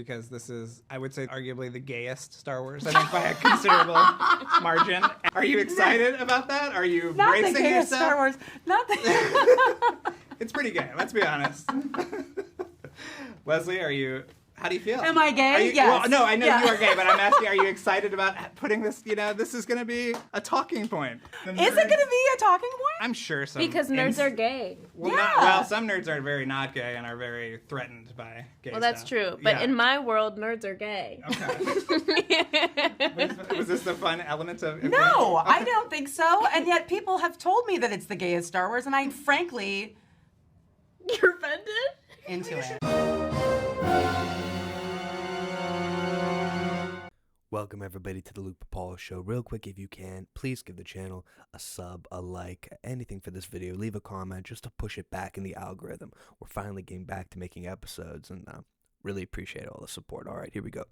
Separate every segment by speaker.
Speaker 1: Because this is, I would say, arguably the gayest Star Wars, I think, by a considerable margin. Are you excited about that? Are you
Speaker 2: Not
Speaker 1: bracing
Speaker 2: the gayest
Speaker 1: yourself?
Speaker 2: Star Wars. Not the.
Speaker 1: It's pretty gay, let's be honest. Leslie, how do you feel?
Speaker 2: Am I gay? Yes.
Speaker 1: Well, no, I know
Speaker 2: Yeah.
Speaker 1: you are gay, but I'm asking, are you excited about putting this, this is going to be a talking point.
Speaker 2: Is it going to be a talking point?
Speaker 1: I'm sure some.
Speaker 3: Because nerds are gay.
Speaker 1: Well,
Speaker 2: Yeah.
Speaker 1: some nerds are very not gay and are very threatened by gay
Speaker 3: Well, that's
Speaker 1: stuff.
Speaker 3: true. But
Speaker 1: Yeah.
Speaker 3: in my world, nerds are gay.
Speaker 1: Okay. Was this the fun element of it?
Speaker 2: No, I don't think so. And yet people have told me that it's the gayest Star Wars, and I'm frankly
Speaker 3: You're offended?
Speaker 2: into it.
Speaker 4: Welcome everybody to the Luke Pipala Show. Real quick, if you can, please give the channel a sub, a like, anything for this video. Leave a comment just to push it back in the algorithm. We're finally getting back to making episodes, and really appreciate all the support. All right, here we go.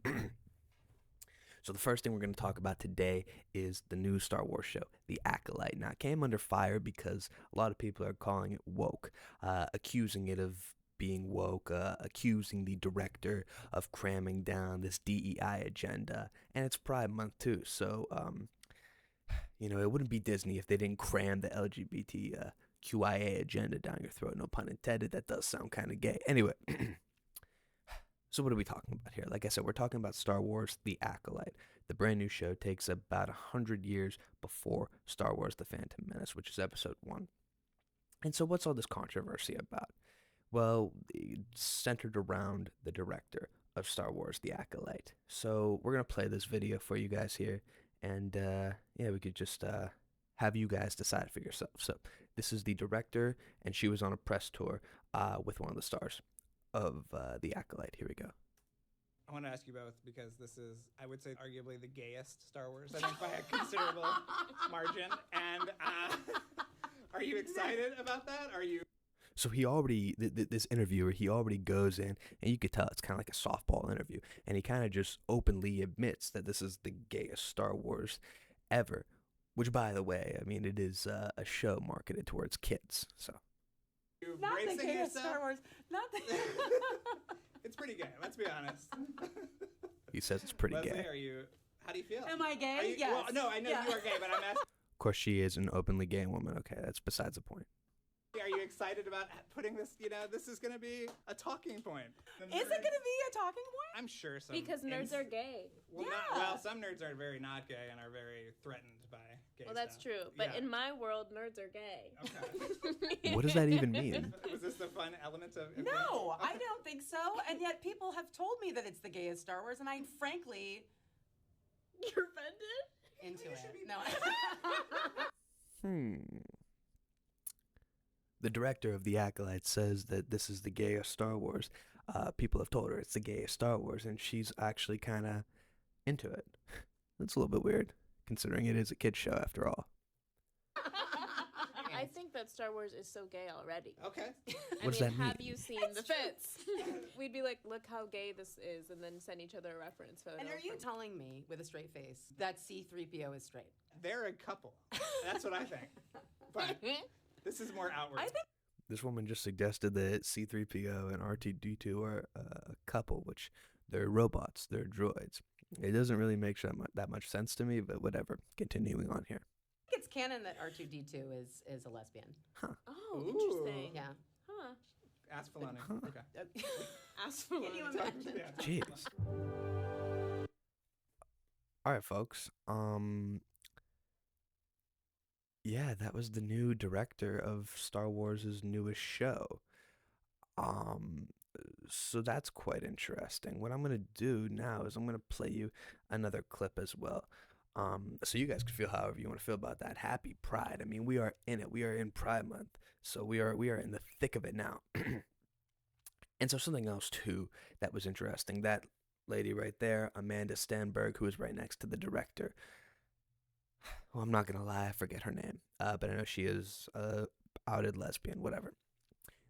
Speaker 4: So the first thing we're going to talk about today is the new Star Wars show, The Acolyte. Now, it came under fire because a lot of people are calling it woke, accusing it of being woke, accusing the director of cramming down this DEI agenda, and it's Pride Month too, so it wouldn't be Disney if they didn't cram the LGBTQIA agenda down your throat. No pun intended. That does sound kind of gay. Anyway, so what are we talking about here? Like I said, we're talking about Star Wars: The Acolyte. The brand new show takes about 100 years before Star Wars: The Phantom Menace, which is Episode 1. And so, what's all this controversy about? Well, it's centered around the director of Star Wars: The Acolyte. So we're going to play this video for you guys here, and we could just have you guys decide for yourself. So this is the director, and she was on a press tour with one of the stars of The Acolyte. Here we go.
Speaker 1: I want to ask you both because this is, I would say, arguably the gayest Star Wars, I think, by a considerable margin. And are you excited about that? Are you?
Speaker 4: So he already, this interviewer, he already goes in, and you could tell it's kind of like a softball interview, and he kind of just openly admits that this is the gayest Star Wars ever, which, by the way, I mean, it is a show marketed towards kids, so.
Speaker 2: Not the
Speaker 1: Bracing
Speaker 2: gayest
Speaker 1: yourself?
Speaker 2: Star Wars. Not the.
Speaker 1: It's pretty gay, let's be honest.
Speaker 4: He says it's pretty
Speaker 1: Leslie,
Speaker 4: gay.
Speaker 1: how do you feel?
Speaker 2: Am I gay?
Speaker 1: Are you,
Speaker 2: Yes.
Speaker 1: Well, no, I know
Speaker 2: Yeah.
Speaker 1: you are gay, but I'm asking.
Speaker 4: Of course, she is an openly gay woman. Okay, that's besides the point.
Speaker 1: Are you excited about putting this, this is going to be a talking point?
Speaker 2: Is it going to be a talking point?
Speaker 1: I'm sure some.
Speaker 3: Because nerds are gay.
Speaker 1: Well,
Speaker 2: Yeah.
Speaker 1: some nerds are very not gay and are very threatened by gay
Speaker 3: Well, that's
Speaker 1: stuff.
Speaker 3: true. But
Speaker 1: Yeah.
Speaker 3: in my world, nerds are gay.
Speaker 1: Okay.
Speaker 4: What does that even mean?
Speaker 1: Was this the fun element of it?
Speaker 2: No,
Speaker 1: Okay.
Speaker 2: I don't think so. And yet people have told me that it's the gayest Star Wars, and I'm frankly
Speaker 3: You're offended?
Speaker 2: into it. No.
Speaker 4: The director of The Acolyte says that this is the gayest Star Wars. People have told her it's the gayest Star Wars, and she's actually kind of into it. That's a little bit weird, considering it is a kid's show after all.
Speaker 3: I think that Star Wars is so gay already.
Speaker 1: Okay.
Speaker 4: What does that
Speaker 3: Have
Speaker 4: mean?
Speaker 3: you seen the fits? We'd be like, look how gay this is, and then send each other a reference photo.
Speaker 2: And are you telling me, with a straight face, that C-3PO is straight?
Speaker 1: They're a couple. That's what I think. But this is more outward.
Speaker 2: I think
Speaker 4: This woman just suggested that C-3PO and R2-D2 are a couple, which they're robots, they're droids. It doesn't really make that much sense to me, but whatever. Continuing on here.
Speaker 2: it's canon that R2-D2 is a lesbian.
Speaker 3: Oh,
Speaker 1: Ooh.
Speaker 3: interesting.
Speaker 2: Yeah.
Speaker 3: Huh.
Speaker 1: Ask Filoni. Okay.
Speaker 3: Ask for
Speaker 2: Can you
Speaker 3: one.
Speaker 2: imagine?
Speaker 1: Yeah.
Speaker 4: Jeez. All right, folks. Yeah, that was the new director of Star Wars' newest show. So that's quite interesting. What I'm going to do now is I'm going to play you another clip as well. So you guys can feel however you want to feel about that. Happy Pride. I mean, we are in it. We are in Pride Month. So we are in the thick of it now. And so something else, too, that was interesting. That lady right there, Amanda Stenberg, who is right next to the director. Well, I'm not going to lie, I forget her name. But I know she is a outed lesbian, whatever.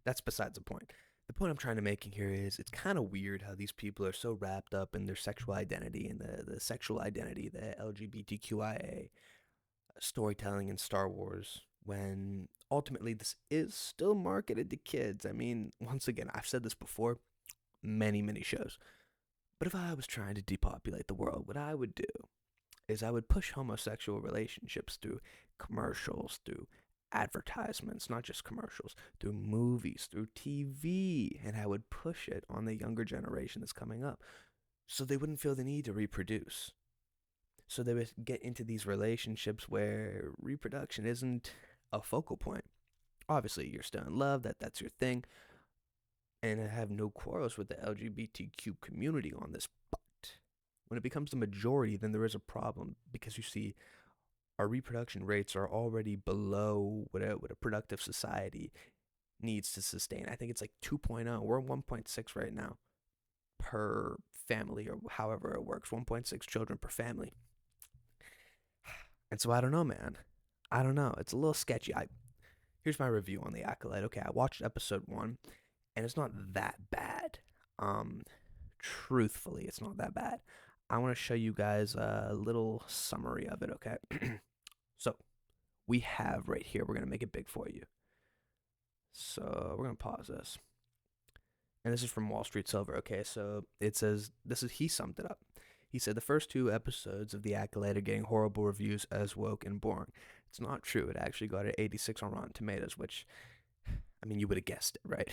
Speaker 4: That's besides the point. The point I'm trying to make here is it's kind of weird how these people are so wrapped up in their sexual identity and the sexual identity, the LGBTQIA storytelling in Star Wars, when ultimately this is still marketed to kids. I mean, once again, I've said this before, many shows. But if I was trying to depopulate the world, what I would do is I would push homosexual relationships through commercials, through advertisements, not just commercials, through movies, through TV, and I would push it on the younger generation that's coming up so they wouldn't feel the need to reproduce. So they would get into these relationships where reproduction isn't a focal point. Obviously, you're still in love, that's your thing, and I have no quarrels with the LGBTQ community on this, but when it becomes the majority, then there is a problem because you see, our reproduction rates are already below what a productive society needs to sustain. I think it's like 2.0. We're 1.6 right now per family, or however it works, 1.6 children per family. And so I don't know, man. I don't know. It's a little sketchy. Here's my review on The Acolyte. Okay, I watched episode 1, and it's not that bad. Truthfully, it's not that bad. I want to show you guys a little summary of it, okay? So, we have right here, we're going to make it big for you. So, we're going to pause this. And this is from Wall Street Silver, okay? So, it says, he summed it up. He said, the first 2 episodes of The Acolyte are getting horrible reviews as woke and boring. It's not true. It actually got an 86 on Rotten Tomatoes, which, I mean, you would have guessed it, right?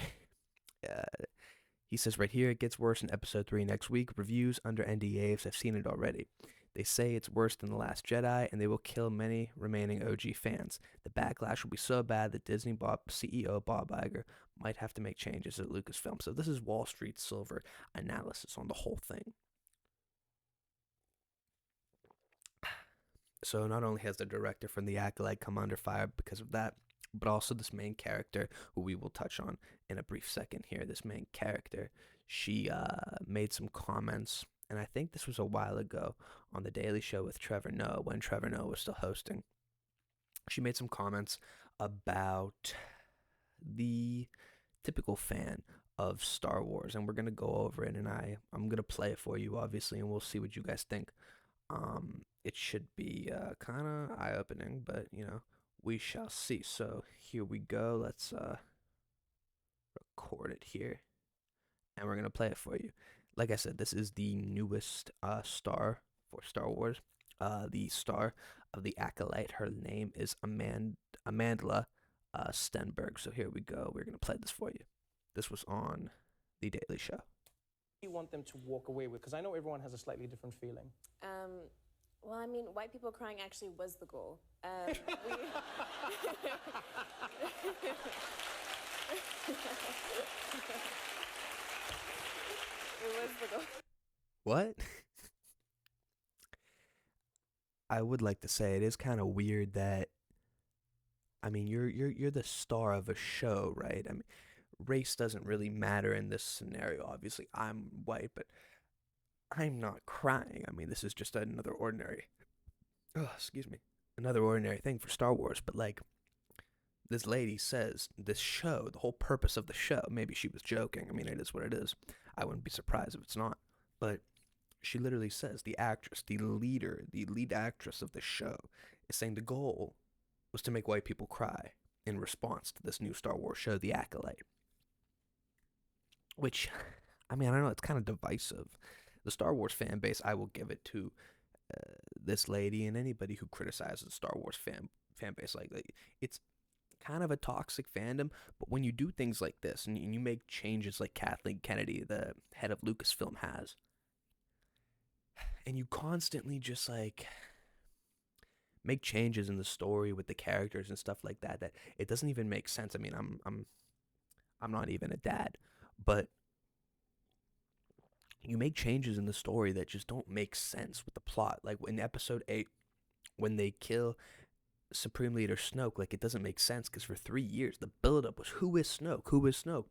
Speaker 4: He says right here, it gets worse in episode 3 next week. Reviews under NDAs, I've seen it already. They say it's worse than The Last Jedi, and they will kill many remaining OG fans. The backlash will be so bad that Disney CEO Bob Iger might have to make changes at Lucasfilm. So this is Wall Street Silver analysis on the whole thing. So not only has the director from The Acolyte come under fire because of that, but also this main character, who we will touch on in a brief second here. This main character, she made some comments, and I think this was a while ago on The Daily Show with Trevor Noah, when Trevor Noah was still hosting. She made some comments about the typical fan of Star Wars, and we're going to go over it, and I'm going to play it for you, obviously, and we'll see what you guys think. It should be kind of eye-opening, but, you know, we shall see. So here we go. Let's record it here, and we're going to play it for you. Like I said, this is the newest star for Star Wars. The star of The Acolyte, her name is Amandla Stenberg. So here we go. We're going to play this for you. This was on The Daily Show.
Speaker 5: You want them to walk away with? Because I know everyone has a slightly different feeling.
Speaker 3: Well, I mean, white people crying actually was the goal. It was the goal.
Speaker 4: What? I would like to say it is kind of weird that, I mean, you're the star of a show, right? I mean, race doesn't really matter in this scenario. Obviously, I'm white, but I'm not crying. I mean, this is just another ordinary, another ordinary thing for Star Wars. But like, this lady says, this show, the whole purpose of the show, maybe she was joking. I mean, it is what it is. I wouldn't be surprised if it's not. But she literally says, the actress, the lead actress of the show, is saying the goal was to make white people cry in response to this new Star Wars show, The Acolyte. Which, I mean, I don't know, it's kind of divisive. The Star Wars fan base, I will give it to this lady and anybody who criticizes the Star Wars fan base. Like, it's kind of a toxic fandom, but when you do things like this and you make changes like Kathleen Kennedy, the head of Lucasfilm, has, and you constantly just like make changes in the story with the characters and stuff like that, that it doesn't even make sense. I mean, I'm not even a dad, but you make changes in the story that just don't make sense with the plot. Like in episode 8, when they kill Supreme Leader Snoke, like it doesn't make sense because for 3 years the buildup was, who is Snoke? Who is Snoke?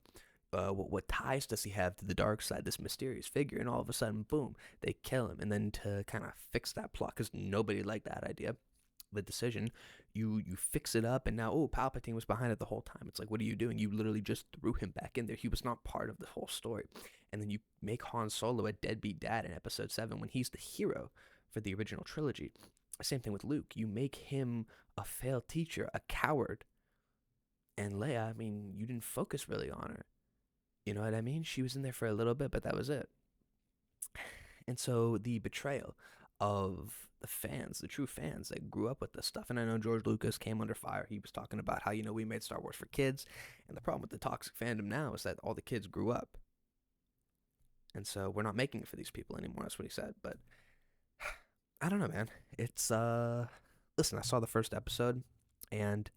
Speaker 4: What ties does he have to the dark side, this mysterious figure? And all of a sudden, boom, they kill him. And then to kind of fix that plot, because nobody liked that idea, the decision, you fix it up, and now, oh, Palpatine was behind it the whole time. It's like, what are you doing? You literally just threw him back in there. He was not part of the whole story. And then you make Han Solo a deadbeat dad in episode 7 when he's the hero for the original trilogy. Same thing with Luke. You make him a failed teacher, a coward. And Leia, I mean, you didn't focus really on her. You know what I mean? She was in there for a little bit, but that was it. And so the betrayal of the fans, the true fans that grew up with this stuff. And I know George Lucas came under fire. He was talking about how, we made Star Wars for kids. And the problem with the toxic fandom now is that all the kids grew up. And so we're not making it for these people anymore. That's what he said. But I don't know, man. It's, listen, I saw the first episode and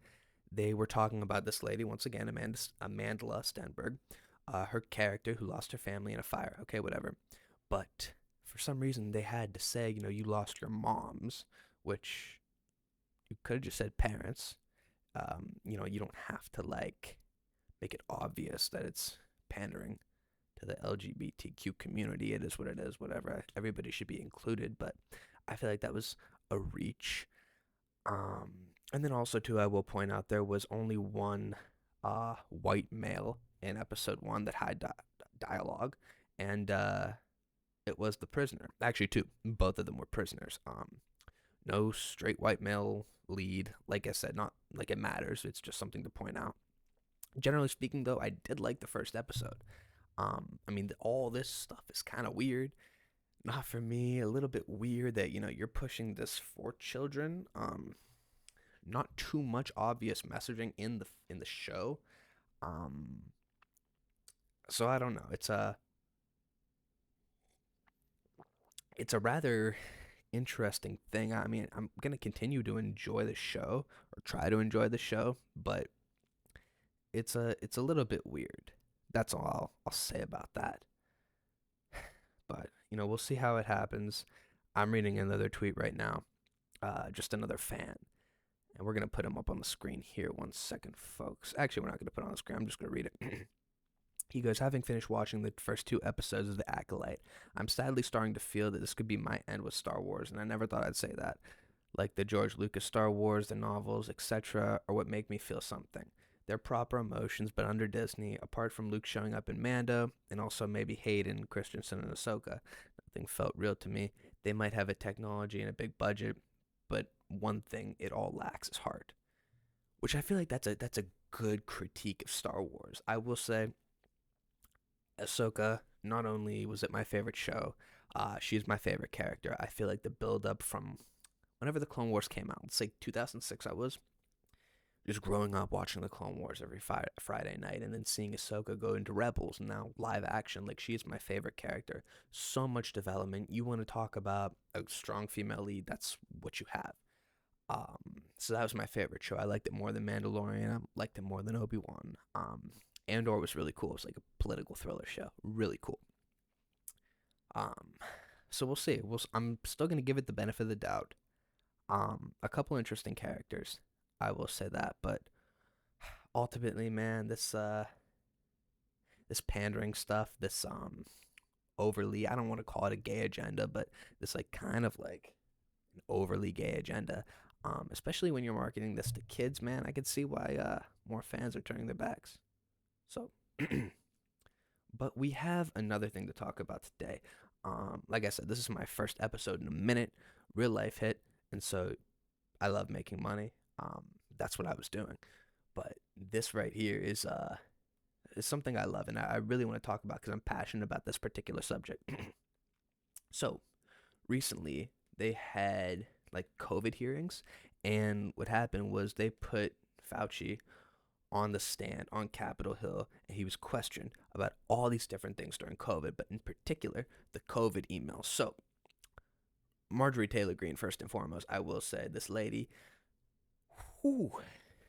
Speaker 4: they were talking about this lady, once again, Amanda Stenberg, her character who lost her family in a fire. Okay, whatever. But for some reason, they had to say, you lost your moms, which you could have just said parents. You don't have to, make it obvious that it's pandering to the LGBTQ community. It is what it is, whatever. Everybody should be included, but I feel like that was a reach. And then also, too, I will point out there was only one white male in episode 1 that had dialogue, and it was the prisoner. Actually, 2. Both of them were prisoners. No straight white male lead. Like I said, not like it matters. It's just something to point out. Generally speaking, though, I did like the first episode. All this stuff is kind of weird. Not for me. A little bit weird that, you're pushing this for children. Not too much obvious messaging in the show. So I don't know. It's a rather interesting thing. I'm gonna continue to enjoy the show or try to enjoy the show, but it's a little bit weird. That's all I'll say about that. But we'll see how it happens. I'm reading another tweet right now, just another fan, and we're gonna put him up on the screen here. 1 second, folks. Actually, we're not gonna put it on the screen. I'm just gonna read it. He goes, having finished watching the first 2 episodes of The Acolyte, I'm sadly starting to feel that this could be my end with Star Wars, and I never thought I'd say that. Like the George Lucas Star Wars, the novels, etc., are what make me feel something. They're proper emotions, but under Disney, apart from Luke showing up in Mando, and also maybe Hayden, Christensen, and Ahsoka, nothing felt real to me. They might have a technology and a big budget, but one thing it all lacks is heart. Which I feel like that's a good critique of Star Wars. I will say, Ahsoka, not only was it my favorite show, she's my favorite character. I feel like the build-up from whenever the Clone Wars came out, it's like 2006 I was, just growing up watching the Clone Wars every Friday night, and then seeing Ahsoka go into Rebels, and now live action, she is my favorite character. So much development. You want to talk about a strong female lead, that's what you have. So that was my favorite show. I liked it more than Mandalorian. I liked it more than Obi-Wan. Andor was really cool. It was like a political thriller show. Really cool. So we'll see. I'm still going to give it the benefit of the doubt. A couple interesting characters, I will say that. But ultimately, man, this pandering stuff, this overly, I don't want to call it a gay agenda, but this kind of an overly gay agenda. Especially when you're marketing this to kids, man, I could see why more fans are turning their backs. So, but we have another thing to talk about today. Like I said, this is my first episode in a minute, real life hit, and so I love making money. That's what I was doing. But this right here is something I love, and I really want to talk about because I'm passionate about this particular subject. So, recently they had COVID hearings, and what happened was they put Fauci on the stand on Capitol Hill, and he was questioned about all these different things during COVID, but in particular, the COVID emails. So, Marjorie Taylor Greene, first and foremost, I will say, this lady,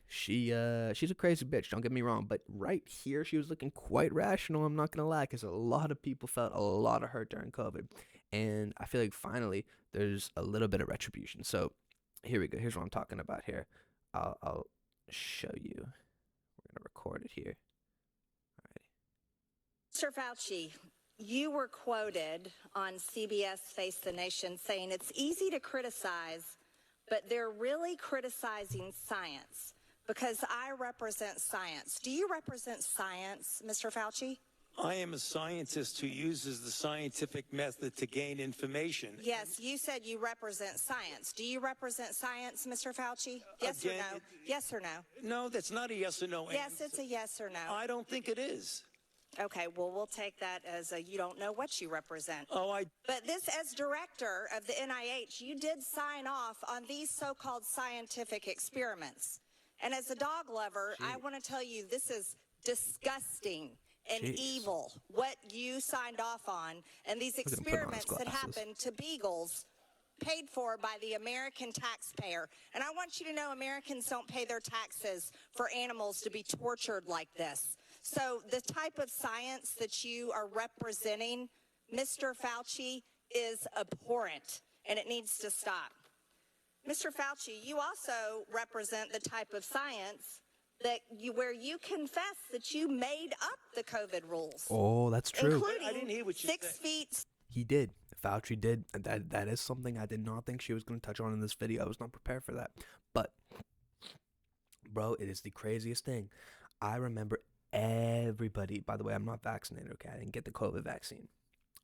Speaker 4: she's a crazy bitch, don't get me wrong, but right here, she was looking quite rational, I'm not gonna lie, because a lot of people felt a lot of hurt during COVID, and I feel like finally, there's a little bit of retribution. So, here we go, here's what I'm talking about here. I'll show you. We're gonna record it here.
Speaker 6: Mr. Fauci, you were quoted on CBS Face the Nation saying it's easy to criticize, but they're really criticizing science because I represent science. Do you represent science, Mr. Fauci?
Speaker 7: I am a scientist who uses the scientific method to gain information.
Speaker 6: Yes, you said you represent science. Do you represent science, Mr. Fauci? Yes or no? Yes or no?
Speaker 7: No, that's not a yes or no answer.
Speaker 6: Yes, it's a yes or no.
Speaker 7: I don't think it is.
Speaker 6: Okay, well, we'll take that as a you don't know what you represent.
Speaker 7: Oh,
Speaker 6: But this, as director of the NIH, you did sign off on these so-called scientific experiments. And as a dog lover, I want to tell you this is disgusting and evil, what you signed off on, and these
Speaker 4: at him putting on his
Speaker 6: experiments that
Speaker 4: glasses.
Speaker 6: happened to beagles paid for by the American taxpayer. And I want you to know Americans don't pay their taxes for animals to be tortured like this. So the type of science that you are representing, Mr. Fauci, is abhorrent, and it needs to stop. Mr. Fauci, you also represent the type of science that where you confess that you made up the COVID rules.
Speaker 4: Oh, that's true.
Speaker 6: Including
Speaker 7: I didn't hear what you
Speaker 6: 6
Speaker 7: said.
Speaker 6: feet.
Speaker 4: He did. Fauci did. And that is something I did not think she was going to touch on in this video. I was not prepared for that. But, bro, it is the craziest thing. I remember everybody. By the way, I'm not vaccinated, okay? I didn't get the COVID vaccine.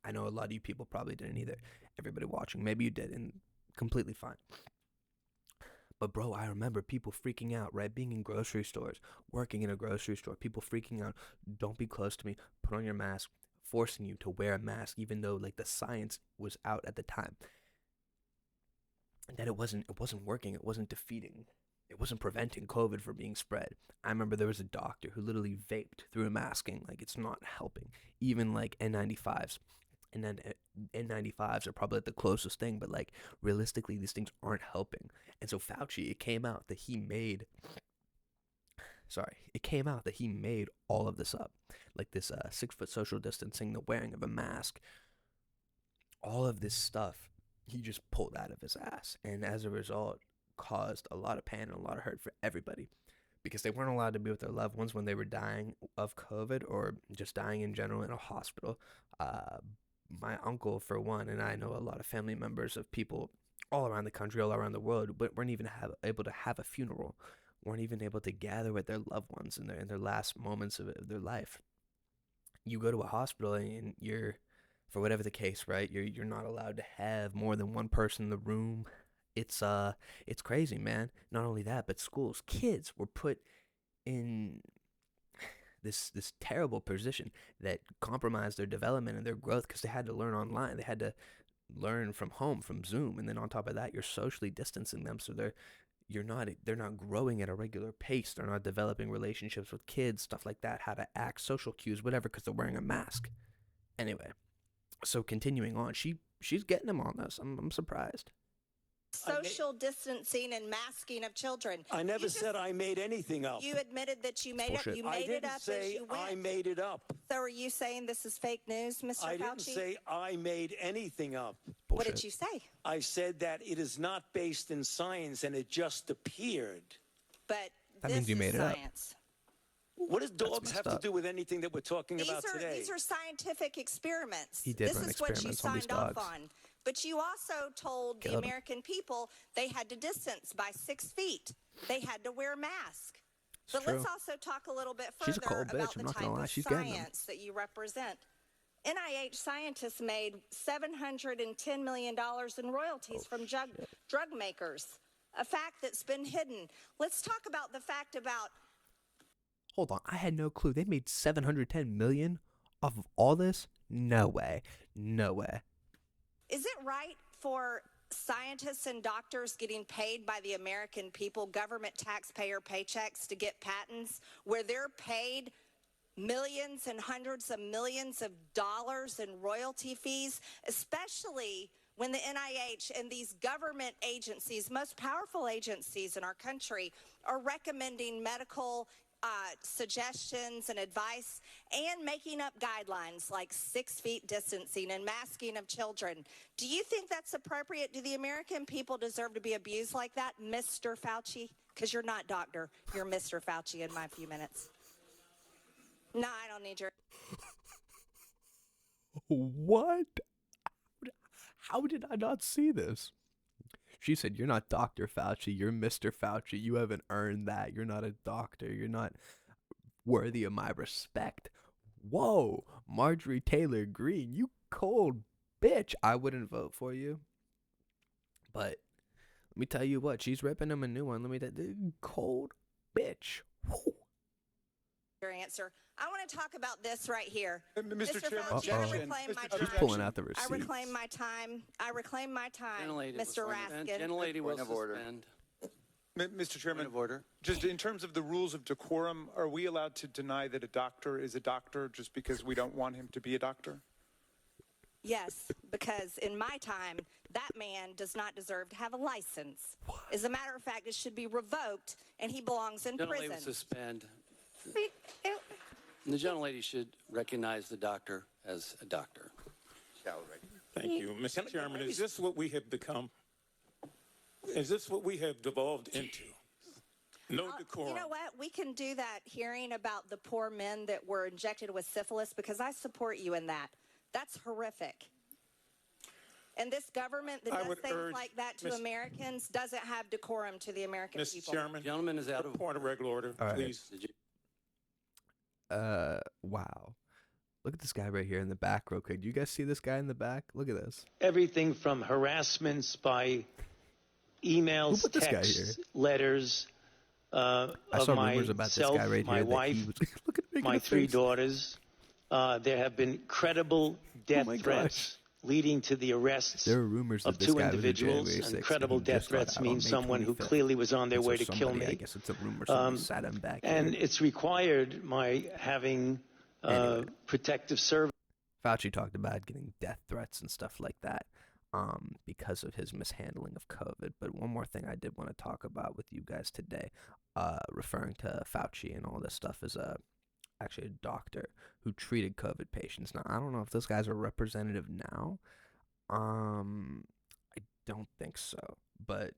Speaker 4: I know a lot of you people probably didn't either. Everybody watching, maybe you did, and completely fine. But, bro, I remember people freaking out, right? Being in grocery stores, working in a grocery store, people freaking out. Don't be close to me. Put on your mask. Forcing you to wear a mask, even though like the science was out at the time. And that it wasn't working. It wasn't defeating. It wasn't preventing COVID from being spread. I remember there was a doctor who literally vaped through masking. Like, it's not helping. Even like N95s. And then N95s are probably the closest thing, but like realistically, these things aren't helping. And so Fauci, it came out that he made all of this up. Like this 6-foot social distancing, the wearing of a mask, all of this stuff, he just pulled out of his ass. And as a result, caused a lot of pain and a lot of hurt for everybody. Because they weren't allowed to be with their loved ones when they were dying of COVID or just dying in general in a hospital. My uncle, for one, and I know a lot of family members of people all around the country, all around the world, but weren't even able to have a funeral, weren't even able to gather with their loved ones in their last moments of their life. You go to a hospital and you're, for whatever the case, right? You're not allowed to have more than one person in the room. It's crazy, man. Not only that, but schools, kids were put in this terrible position that compromised their development and their growth because they had to learn online. They had to learn from home, from Zoom, and then on top of that, you're socially distancing them, so they're not growing at a regular pace. They're not developing relationships with kids, stuff like that, how to act, social cues, whatever, because they're wearing a mask. Anyway, so continuing on, she's getting him on this. I'm surprised.
Speaker 6: Social distancing and masking of children.
Speaker 7: I never said I made anything up.
Speaker 6: You admitted that you made
Speaker 4: bullshit.
Speaker 6: it. You
Speaker 7: I
Speaker 6: made it
Speaker 7: didn't
Speaker 6: up as
Speaker 7: say
Speaker 6: you went.
Speaker 7: I made it up.
Speaker 6: So are you saying this is fake news, Mr. Fauci?
Speaker 7: I didn't say I made anything up.
Speaker 6: What
Speaker 4: Bullshit.
Speaker 6: did you say?
Speaker 7: I said that it is not based in science and it just appeared.
Speaker 6: But
Speaker 4: That
Speaker 6: this
Speaker 4: means you
Speaker 6: is
Speaker 4: made it up.
Speaker 6: science.
Speaker 7: What does dogs have
Speaker 4: messed
Speaker 7: to
Speaker 4: up.
Speaker 7: do with anything that we're talking about today?
Speaker 6: These are scientific experiments.
Speaker 4: He did
Speaker 6: this
Speaker 4: run
Speaker 6: is what you
Speaker 4: experiments on these
Speaker 6: signed off
Speaker 4: dogs.
Speaker 6: on. But you also told the
Speaker 4: Killed 'em.
Speaker 6: American people they had to distance by 6 feet. They had to wear masks. But
Speaker 4: true.
Speaker 6: let's also talk a little bit
Speaker 4: She's a
Speaker 6: further
Speaker 4: cold bitch,
Speaker 6: about
Speaker 4: I'm
Speaker 6: the
Speaker 4: not gonna
Speaker 6: type
Speaker 4: lie,
Speaker 6: of
Speaker 4: she's getting 'em.
Speaker 6: science that you represent. NIH scientists made $710 million in royalties from drug makers, a fact that's been hidden. Let's talk about the fact about
Speaker 4: Hold on, I had no clue. They made $710 million off of all this? No way. No way.
Speaker 6: is it right for scientists and doctors getting paid by the American people, government taxpayer paychecks to get patents where they're paid millions and hundreds of millions of dollars in royalty fees, especially when the NIH and these government agencies, most powerful agencies in our country, are recommending medical suggestions and advice and making up guidelines like 6 feet distancing and masking of children. Do you think that's appropriate? Do the American people deserve to be abused like that, Mr. Fauci? Because you're not doctor. You're Mr. Fauci in my few minutes. No, I don't need your...
Speaker 4: What? How did I not see this? She said, "You're not Dr. Fauci, you're Mr. Fauci. You haven't earned that. You're not a doctor. You're not worthy of my respect." Whoa, Marjorie Taylor Greene, you cold bitch. I wouldn't vote for you. But let me tell you what, she's ripping him a new one. Let me tell you, cold bitch. Whew.
Speaker 6: your answer. I want to talk about this right here.
Speaker 8: Mr. Chairman,
Speaker 6: Fauci, I
Speaker 8: objection.
Speaker 6: reclaim my
Speaker 8: Mr.
Speaker 4: She's
Speaker 6: time.
Speaker 4: pulling out the
Speaker 6: I
Speaker 4: receipts.
Speaker 6: reclaim my time. I reclaim my time, Mr. Raskin.
Speaker 9: Gentlelady will suspend.
Speaker 8: Mr. Chairman,
Speaker 9: Point of order.
Speaker 8: just in terms of the rules of decorum, are we allowed to deny that a doctor is a doctor just because we don't want him to be a doctor?
Speaker 6: Yes, because in my time, that man does not deserve to have a license. As a matter of fact, it should be revoked, and he belongs in
Speaker 9: Gentlelady will
Speaker 6: prison.
Speaker 9: suspend. The gentlelady should recognize the doctor as a doctor.
Speaker 10: Thank you. Mr. Chairman, is this what we have become? Is this what we have devolved into? No decorum.
Speaker 6: You know what? We can do that hearing about the poor men that were injected with syphilis because I support you in that. That's horrific. And this government that does things like that to Americans doesn't have decorum to the American
Speaker 10: Mr.
Speaker 6: people.
Speaker 10: Chairman,
Speaker 9: Gentleman is out of
Speaker 10: point of regular order,
Speaker 4: right.
Speaker 10: please.
Speaker 4: Wow. Look at this guy right here in the back real quick. Do you guys see this guy in the back? Look at this.
Speaker 7: Everything from harassments by emails,
Speaker 4: Who put this guy
Speaker 7: texts,
Speaker 4: here?
Speaker 7: letters
Speaker 4: I saw rumors about this guy right
Speaker 7: my
Speaker 4: here
Speaker 7: wife,
Speaker 4: that he was look at
Speaker 7: my
Speaker 4: making a
Speaker 7: 3
Speaker 4: face.
Speaker 7: daughters. There have been credible death
Speaker 4: my
Speaker 7: threats leading to the arrests
Speaker 4: There were rumors that
Speaker 7: of
Speaker 4: this
Speaker 7: 2
Speaker 4: guy was a
Speaker 7: individuals.
Speaker 4: January 6th,
Speaker 7: And credible
Speaker 4: and he
Speaker 7: death
Speaker 4: just got
Speaker 7: threats
Speaker 4: out on
Speaker 7: means
Speaker 4: May
Speaker 7: someone who
Speaker 4: 25th.
Speaker 7: clearly was on their
Speaker 4: And
Speaker 7: way
Speaker 4: so
Speaker 7: to kill
Speaker 4: somebody,
Speaker 7: me.
Speaker 4: I guess it's a rumor. Somebody sat him back
Speaker 7: And
Speaker 4: here.
Speaker 7: it's required my having
Speaker 4: Anyway.
Speaker 7: protective service.
Speaker 4: Fauci talked about getting death threats and stuff like that because of his mishandling of COVID. But one more thing I did want to talk about with you guys today, referring to Fauci and all this stuff, is actually a doctor who treated COVID patients. Now, I don't know if this guy's a representative now. I don't think so. But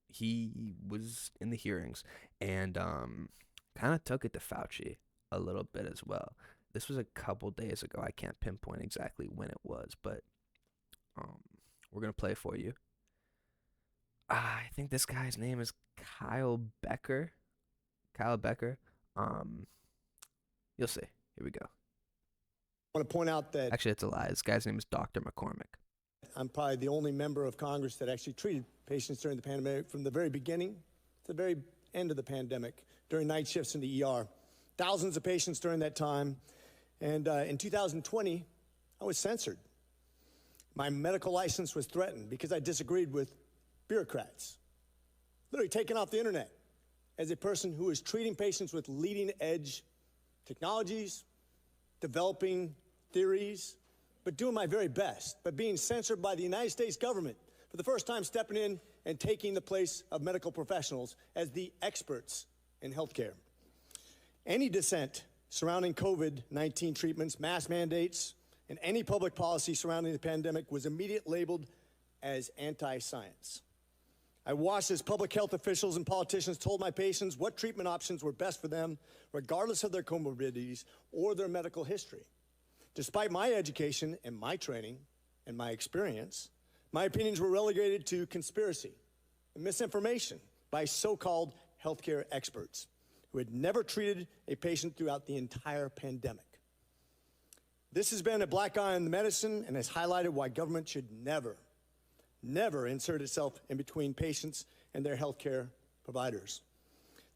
Speaker 4: he was in the hearings and kind of took it to Fauci a little bit as well. This was a couple days ago. I can't pinpoint exactly when it was, but we're going to play for you. I think this guy's name is Kyle Becker. Kyle Becker. You'll see. Here we go.
Speaker 11: I want to point out that
Speaker 4: Actually, it's a lie. This guy's name is Dr. McCormick.
Speaker 11: I'm probably the only member of Congress that actually treated patients during the pandemic from the very beginning to the very end of the pandemic, during night shifts in the ER. Thousands of patients during that time. And in 2020, I was censored. My medical license was threatened because I disagreed with bureaucrats. Literally taken off the internet as a person who is treating patients with leading edge technologies, developing theories, but doing my very best, but being censored by the United States government for the first time, stepping in and taking the place of medical professionals as the experts in healthcare. Any dissent surrounding COVID-19 treatments, mask mandates, and any public policy surrounding the pandemic was immediately labeled as anti-science. I watched as public health officials and politicians told my patients what treatment options were best for them, regardless of their comorbidities or their medical history. Despite my education and my training and my experience, my opinions were relegated to conspiracy and misinformation by so-called healthcare experts who had never treated a patient throughout the entire pandemic. This has been a black eye on the medicine and has highlighted why government should never insert itself in between patients and their healthcare providers.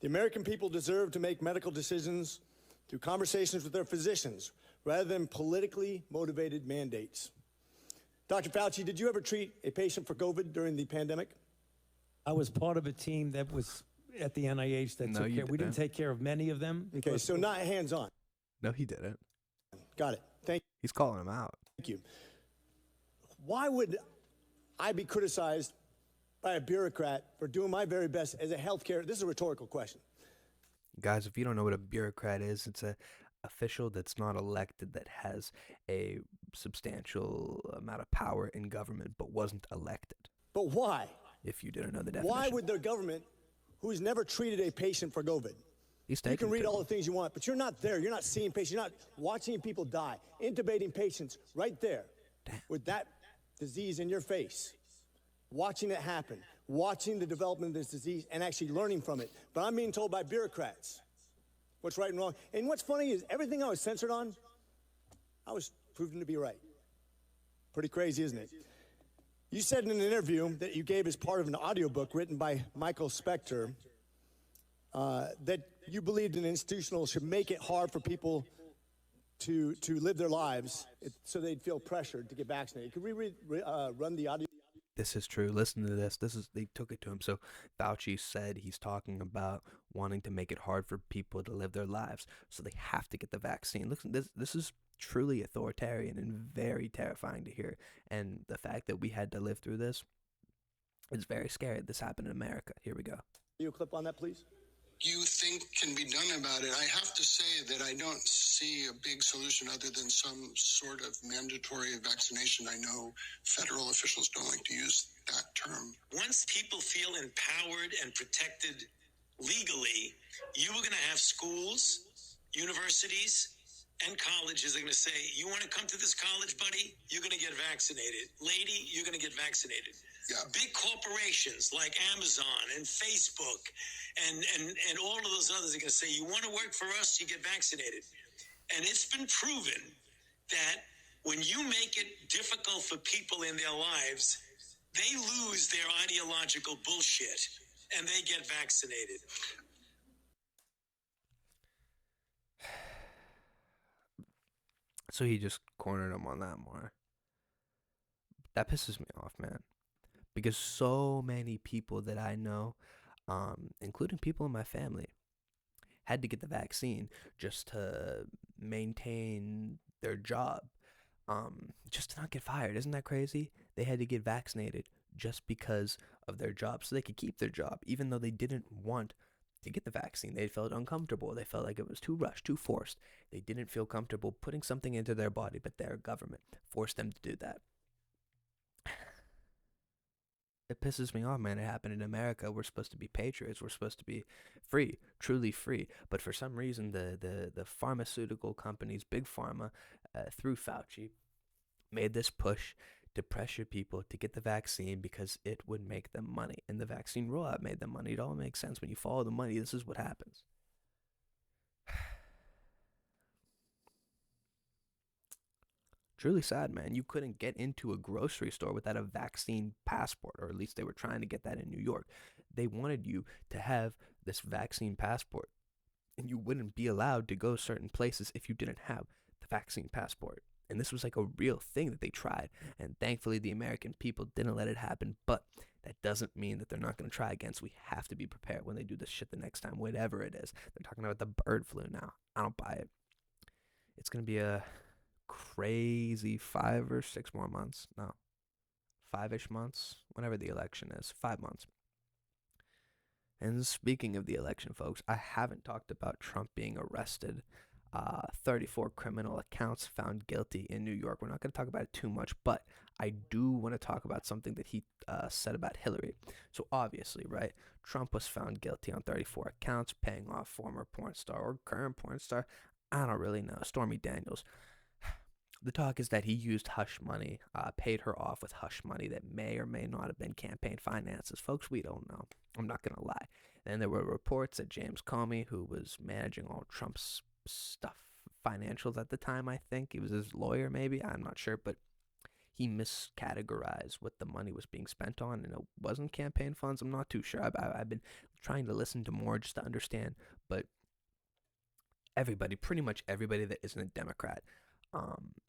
Speaker 11: The American people deserve to make medical decisions through conversations with their physicians rather than politically motivated mandates. Dr. Fauci, did you ever treat a patient for COVID during the pandemic?
Speaker 12: I was part of a team that was at the NIH that took care. We didn't take care of many of them.
Speaker 11: Okay, so not hands-on.
Speaker 4: No, he didn't.
Speaker 11: Got it. Thank you.
Speaker 4: He's calling him out.
Speaker 11: Thank you. Why would I be criticized by a bureaucrat for doing my very best as a healthcare? This is a rhetorical question.
Speaker 4: Guys, if you don't know what a bureaucrat is, it's a official that's not elected that has a substantial amount of power in government but wasn't elected.
Speaker 11: But why?
Speaker 4: If you didn't know the definition.
Speaker 11: Why would the government, who's never treated a patient for COVID, you can read all the things you want, but you're not there. You're not seeing patients. You're not watching people die, intubating patients right there with that disease in your face, watching it happen, watching the development of this disease and actually learning from it. But I'm being told by bureaucrats what's right and wrong. And what's funny is everything I was censored on, I was proven to be right. Pretty crazy, isn't it? You said in an interview that you gave as part of an audiobook written by Michael Spector, that you believed an institutional should make it hard for people to live their lives so they'd feel pressured to get vaccinated. Could we run the audio?
Speaker 4: This is true. Listen to this. They took it to him. So Fauci said he's talking about wanting to make it hard for people to live their lives, so they have to get the vaccine. Listen, this is truly authoritarian and very terrifying to hear. And the fact that we had to live through this is very scary. This happened in America. Here we go.
Speaker 11: You a clip on that, please?
Speaker 13: You think can be done about it. I have to say that I don't see a big solution other than some sort of mandatory vaccination. I know federal officials don't like to use that term.
Speaker 7: Once people feel empowered and protected legally, you are going to have schools, universities, and colleges are going to say, you want to come to this college, buddy? You're going to get vaccinated. Lady, you're going to get vaccinated.
Speaker 13: Yeah.
Speaker 7: Big corporations like Amazon and Facebook and all of those others are going to say, you want to work for us, you get vaccinated. And it's been proven that when you make it difficult for people in their lives, they lose their ideological bullshit and they get vaccinated.
Speaker 4: So he just cornered him on that more. That pisses me off, man. Because so many people that I know, including people in my family, had to get the vaccine just to maintain their job, just to not get fired. Isn't that crazy? They had to get vaccinated just because of their job, so they could keep their job, even though they didn't want to get the vaccine. They felt uncomfortable. They felt like it was too rushed, too forced. They didn't feel comfortable putting something into their body, but their government forced them to do that. It pisses me off, man. It happened in America. We're supposed to be patriots. We're supposed to be free, truly free. But for some reason, the pharmaceutical companies, Big Pharma, through Fauci, made this push to pressure people to get the vaccine because it would make them money. And the vaccine rollout made them money. It all makes sense. When you follow the money, this is what happens. Truly sad, man. You couldn't get into a grocery store without a vaccine passport, or at least they were trying to get that in New York. They wanted you to have this vaccine passport, and you wouldn't be allowed to go certain places if you didn't have the vaccine passport. And this was like a real thing that they tried, and thankfully the American people didn't let it happen. But that doesn't mean that they're not going to try again, so we have to be prepared when they do this shit the next time, whatever it is. They're talking about the bird flu now. I don't buy it. It's going to be a crazy 5 or 6 more months. No, 5-ish months, whenever the election is. 5 months. And speaking of the election, folks, I haven't talked about Trump being arrested. 34 criminal accounts found guilty in New York. We're not going to talk about it too much, but I do want to talk about something that he said about Hillary. So obviously, right, Trump was found guilty on 34 accounts, paying off former porn star or current porn star, I don't really know, Stormy Daniels. The talk is that he used hush money, paid her off with hush money that may or may not have been campaign finances. Folks, we don't know. I'm not going to lie. Then there were reports that James Comey, who was managing all Trump's stuff, financials at the time, I think. He was his lawyer, maybe. I'm not sure, but he miscategorized what the money was being spent on, and it wasn't campaign funds. I'm not too sure. I've been trying to listen to more just to understand, but everybody, pretty much everybody that isn't a Democrat,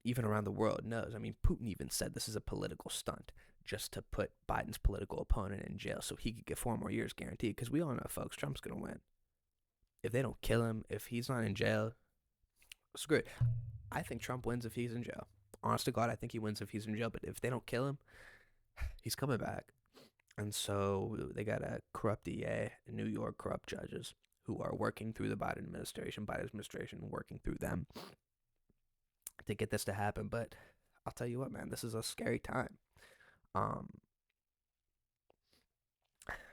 Speaker 4: even around the world knows. I mean, Putin even said this is a political stunt just to put Biden's political opponent in jail so he could get 4 more years guaranteed, because we all know, folks, Trump's going to win. If they don't kill him, if he's not in jail, screw it. I think Trump wins if he's in jail. Honest to God, I think he wins if he's in jail, but if they don't kill him, he's coming back. And so they got a corrupt DA in New York, corrupt judges who are working through the Biden administration working through them to get this to happen. But I'll tell you what, man, this is a scary time.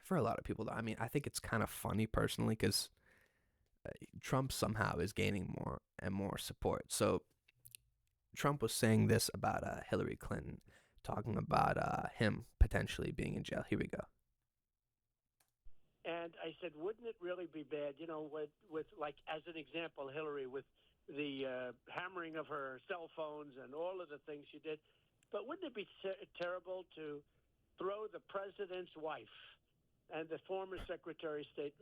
Speaker 4: For a lot of people, though. I mean, I think it's kind of funny personally because Trump somehow is gaining more and more support. So Trump was saying this about Hillary Clinton, talking about him potentially being in jail. Here we go.
Speaker 14: And I said, wouldn't it really be bad, you know, with like, as an example, Hillary, with the hammering of her cell phones and all of the things she did, but wouldn't it be terrible to throw the president's wife and the former Secretary of State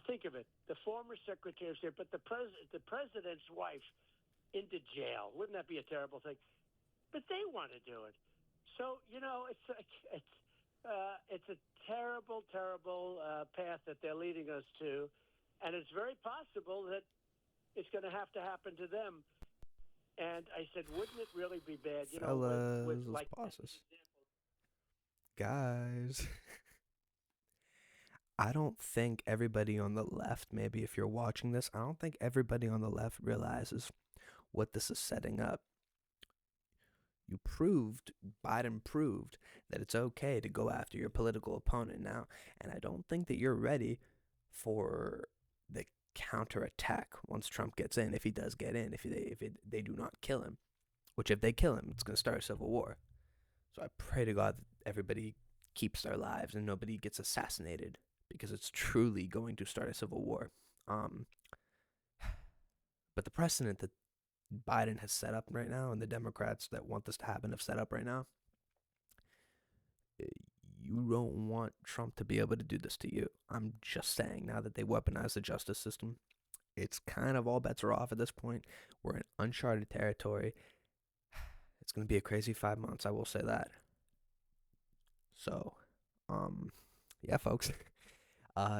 Speaker 14: think of it, the former Secretary of State, but the president's wife into jail. Wouldn't that be a terrible thing? But they want to do it. So, it's a terrible, terrible path that they're leading us to. And it's very possible that it's going to have to happen to them. And I said, wouldn't it really be bad?
Speaker 4: Fellas,
Speaker 14: with like
Speaker 4: bosses. Guys. I don't think everybody on the left, maybe if you're watching this, I don't think everybody on the left realizes what this is setting up. Biden proved that it's okay to go after your political opponent now. And I don't think that you're ready for the counterattack once Trump gets in, if he does get in, if they do not kill him. Which if they kill him, it's going to start a civil war. So I pray to God that everybody keeps their lives and nobody gets assassinated, because it's truly going to start a civil war. But the precedent that Biden has set up right now, and the Democrats that want this to happen have set up right now, you don't want Trump to be able to do this to you. I'm just saying, now that they weaponize the justice system, it's kind of all bets are off at this point. We're in uncharted territory. It's going to be a crazy 5 months, I will say that. So, yeah, folks.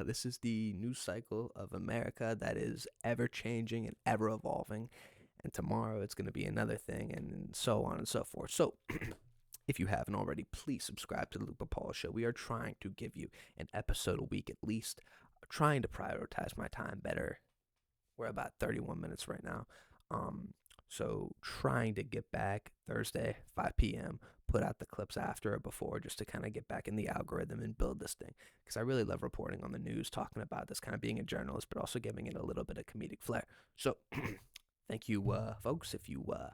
Speaker 4: This is the news cycle of America that is ever changing and ever evolving. And tomorrow it's going to be another thing, and so on and so forth. So, if you haven't already, please subscribe to the Luke Pipala Show. We are trying to give you an episode a week at least, trying to prioritize my time better. We're about 31 minutes right now. So trying to get back Thursday, 5 p.m., put out the clips after or before, just to kind of get back in the algorithm and build this thing. Because I really love reporting on the news, talking about this, kind of being a journalist, but also giving it a little bit of comedic flair. So thank you, folks, if you, were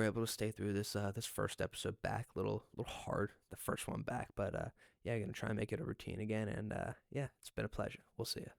Speaker 4: able to stay through this first episode back. A little hard, the first one back. But, yeah, I'm going to try and make it a routine again. And, yeah, it's been a pleasure. We'll see you.